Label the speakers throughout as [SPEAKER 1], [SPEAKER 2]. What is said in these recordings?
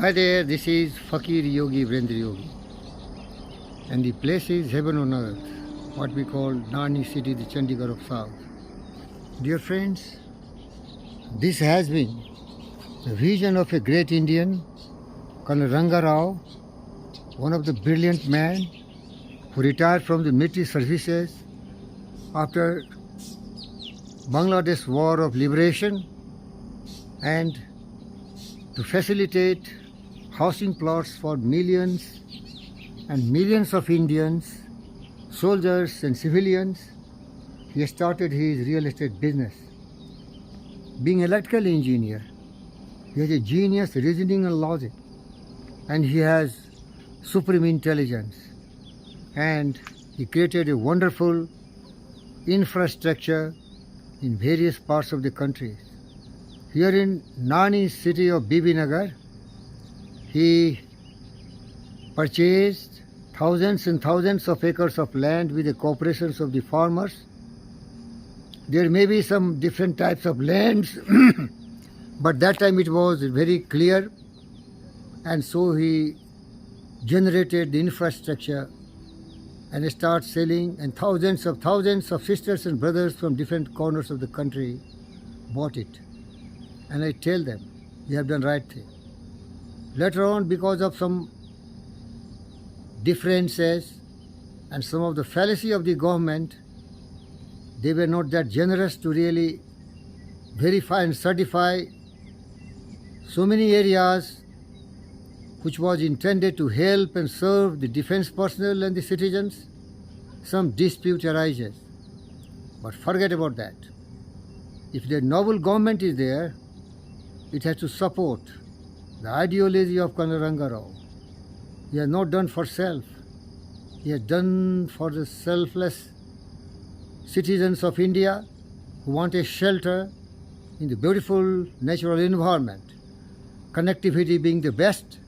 [SPEAKER 1] Hi there, this is Fakir Yogi Vrendra Yogi, and the place is heaven on earth, what we call Narnie City, the Chandigarh of South. Dear friends, this has been the vision of a great Indian, Colonel Ranga Rao, one of the brilliant men who retired from the military services after Bangladesh War of Liberation, and to facilitate housing plots for millions and millions of Indians, soldiers and civilians, he started his real estate business. Being an electrical engineer, he has a genius reasoning and logic, and he has supreme intelligence, and he created a wonderful infrastructure in various parts of the country. Here in Narnie city of BiBi Nagar, he purchased thousands and thousands of acres of land with the cooperations of the farmers. There may be some different types of lands, but that time it was very clear, and so he generated the infrastructure and started selling, and thousands of sisters and brothers from different corners of the country bought it. And I tell them, you have done right thing. Later on, because of some differences and some of the fallacy of the government, they were not that generous to really verify and certify so many areas which was intended to help and serve the defense personnel and the citizens. Some dispute arises. But forget about that. If the noble government is there, it has to support the ideology of Colonel Ranga Rao. He has not done for self. He has done for the selfless citizens of India who want a shelter in the beautiful natural environment. Connectivity being the best,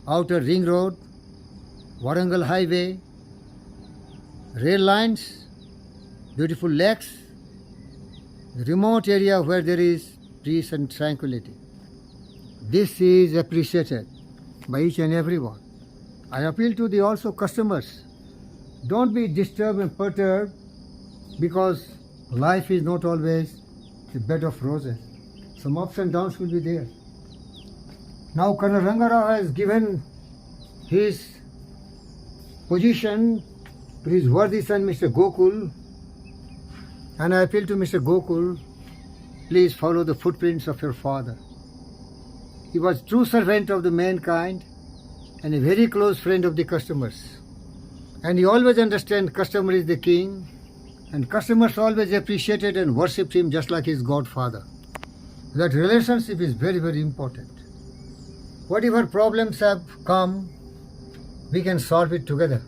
[SPEAKER 1] outer ring road, Warangal highway, rail lines, beautiful lakes, the remote area where there is peace and tranquility. This is appreciated by each and everyone. I appeal to the also customers. Don't be disturbed and perturbed, because life is not always a bed of roses. Some ups and downs will be there. Now Colonel Ranga Rao has given his position to his worthy son Mr. Gokul, and I appeal to Mr. Gokul, please follow the footprints of your father. He was true servant of the mankind and a very close friend of the customers. And he always understand customer is the king, and customers always appreciated and worshipped him just like his godfather. That relationship is very, very important. Whatever problems have come, we can solve it together.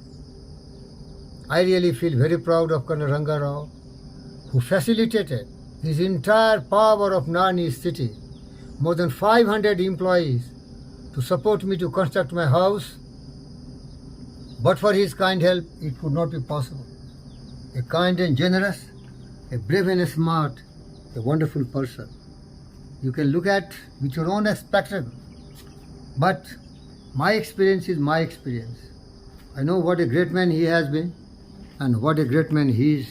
[SPEAKER 1] I really feel very proud of Colonel Ranga Rao, who facilitated his entire power of Narnie East City, more than 500 employees, to support me to construct my house. But for his kind help, it could not be possible. A kind and generous, a brave and a smart, a wonderful person. You can look at with your own spectacle. But my experience is my experience. I know what a great man he has been and what a great man he is,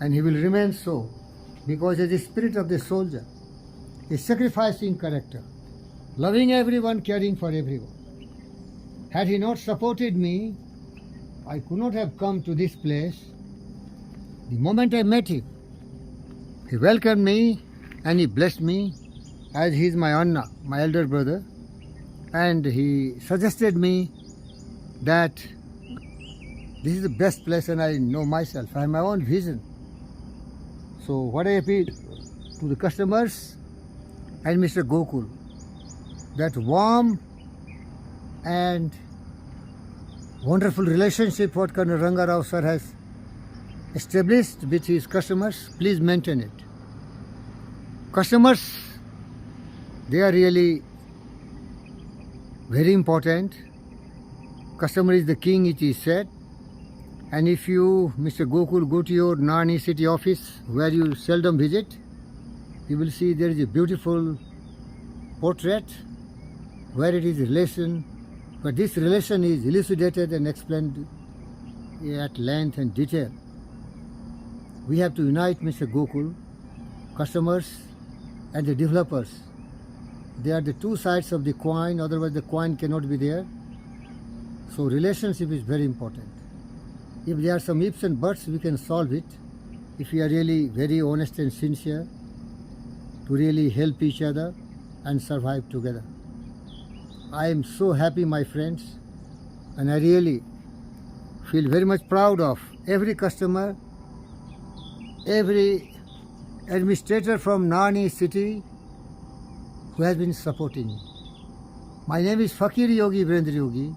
[SPEAKER 1] and he will remain so, because he has the spirit of the soldier, a sacrificing character, loving everyone, caring for everyone. Had he not supported me, I could not have come to this place. The moment I met him, he welcomed me and he blessed me, as he is my Anna, my elder brother, and he suggested me that this is the best place, and I know myself. I have my own vision. So what I appeal to the customers and Mr. Gokul, that warm and wonderful relationship what Colonel Ranga Rao sir has established with his customers, please maintain it. Customers, they are really very important. Customer is the king, it is said. And if you, Mr. Gokul, go to your Narnie city office, where you seldom visit, you will see there is a beautiful portrait where it is relation, but this relation is elucidated and explained at length and detail. We have to unite Mr. Gokul, customers and the developers. They are the two sides of the coin, otherwise the coin cannot be there. So relationship is very important. If there are some ifs and buts, we can solve it if we are really very honest and sincere to really help each other and survive together. I am so happy, my friends, and I really feel very much proud of every customer, every administrator from Narnie East City who has been supporting me. My name is Fakir Yogi Virendra Yogi,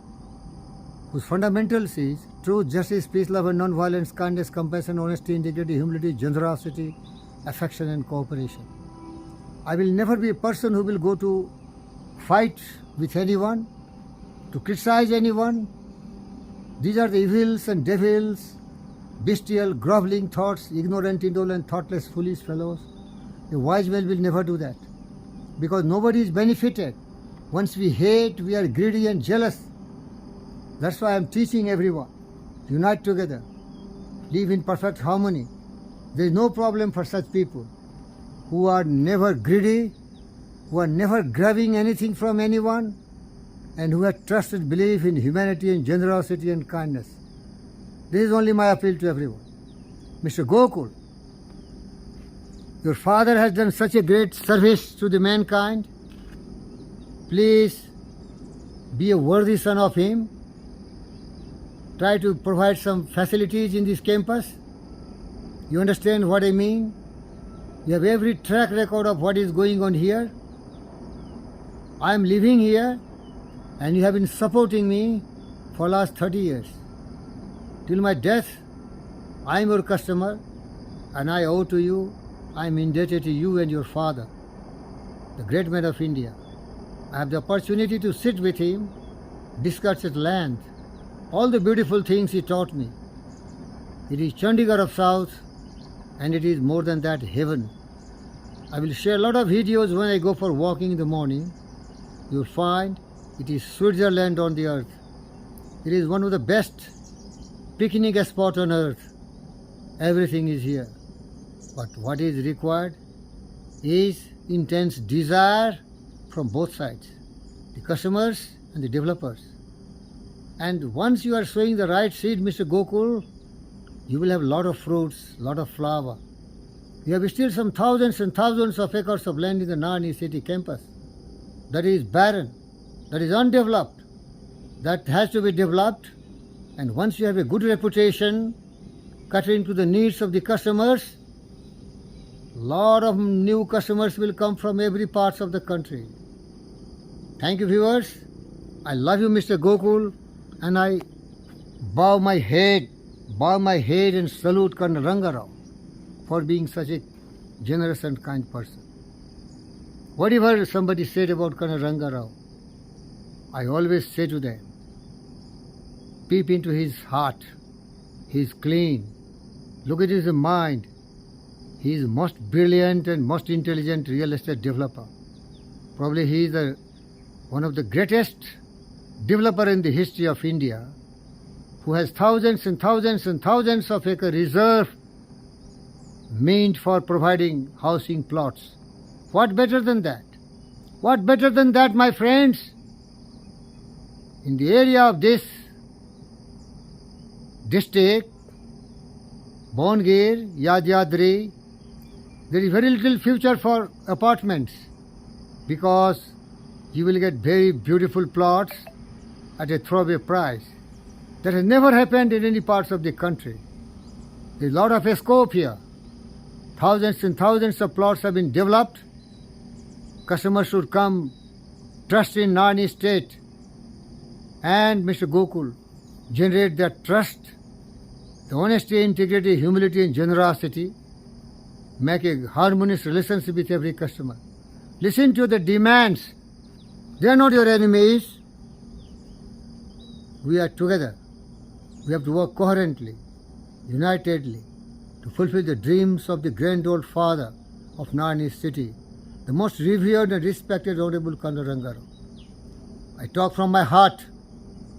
[SPEAKER 1] whose fundamentals is truth, justice, peace, love and non-violence, kindness, compassion, honesty, integrity, humility, generosity, affection and cooperation. I will never be a person who will go to fight with anyone, to criticize anyone. These are the evils and devils, bestial, groveling thoughts, ignorant, indolent, thoughtless, foolish fellows. A wise man will never do that, because nobody is benefited. Once we hate, we are greedy and jealous. That's why I am teaching everyone. Unite together. Live in perfect harmony. There is no problem for such people who are never greedy, who are never grabbing anything from anyone, and who have trusted belief in humanity and generosity and kindness. This is only my appeal to everyone. Mr. Gokul, your father has done such a great service to the mankind. Please be a worthy son of him. Try to provide some facilities in this campus. You understand what I mean? You have every track record of what is going on here. I am living here and you have been supporting me for last 30 years. Till my death, I am your customer and I owe to you, I am indebted to you and your father, the great man of India. I have the opportunity to sit with him, discuss at length all the beautiful things he taught me. It is Chandigarh of South, and it is more than that, heaven. I will share a lot of videos when I go for walking in the morning. You will find it is Switzerland on the earth. It is one of the best picnic spots on earth. Everything is here. But what is required is intense desire from both sides, the customers and the developers. And once you are sowing the right seed, Mr. Gokul, you will have a lot of fruits, lot of flower. You have still some thousands and thousands of acres of land in the Narnie City campus that is barren, that is undeveloped, that has to be developed. And once you have a good reputation, catering to the needs of the customers, lot of new customers will come from every part of the country. Thank you, viewers. I love you, Mr. Gokul, and I bow my head and salute Colonel Ranga for being such a generous and kind person. Whatever somebody said about Colonel Ranga, I always say to them, peep into his heart. He is clean. Look at his mind. He is most brilliant and most intelligent real estate developer. Probably he is one of the greatest developer in the history of India, who has thousands and thousands and thousands of acre reserve meant for providing housing plots. What better than that? What better than that, my friends? In the area of this district, Bongir, Yadadri, there is very little future for apartments, because you will get very beautiful plots at a throwaway price. That has never happened in any parts of the country. There is a lot of scope here. Thousands and thousands of plots have been developed. Customers should come, trust in Narnie State, and Mr. Gokul generate that trust, the honesty, integrity, humility and generosity, make a harmonious relationship with every customer. Listen to the demands. They are not your enemies. We are together. We have to work coherently, unitedly, to fulfill the dreams of the grand old father of Narnie City, the most revered and respected Honorable Colonel Ranga. I talk from my heart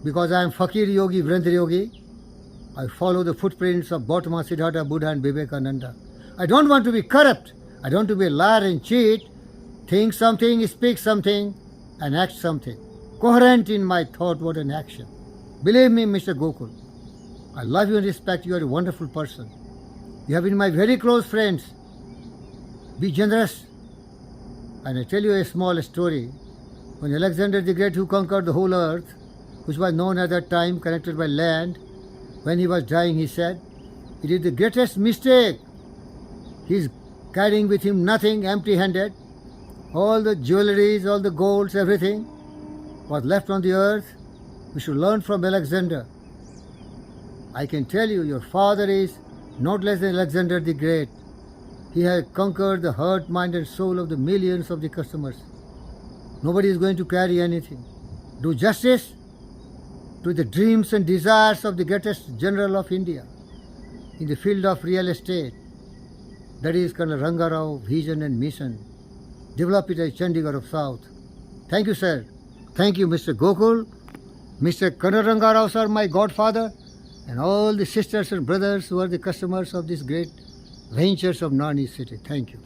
[SPEAKER 1] because I am Fakir Yogi, Vrendra Yogi. I follow the footprints of Gautama, Siddhartha, Buddha and Vivekananda. I don't want to be corrupt. I don't want to be a liar and cheat. Think something, speak something and act something. Coherent in my thought, word and action. Believe me, Mr. Gokul, I love you and respect you. You are a wonderful person. You have been my very close friends. Be generous. And I tell you a small story. When Alexander the Great, who conquered the whole earth, which was known at that time, connected by land, when he was dying, he said, it is the greatest mistake. He is carrying with him nothing, empty-handed. All the jewelries, all the golds, everything was left on the earth. We should learn from Alexander. I can tell you, your father is not less than Alexander the Great. He has conquered the heart, mind and soul of the millions of the customers. Nobody is going to carry anything. Do justice to the dreams and desires of the greatest general of India in the field of real estate. That is Colonel Ranga Rao, vision and mission. Develop it as Chandigarh of South. Thank you, sir. Thank you, Mr. Gokul. Mr. Colonel Ranga Rao, sir, my godfather, and all the sisters and brothers who are the customers of these great ventures of Narnie East City. Thank you.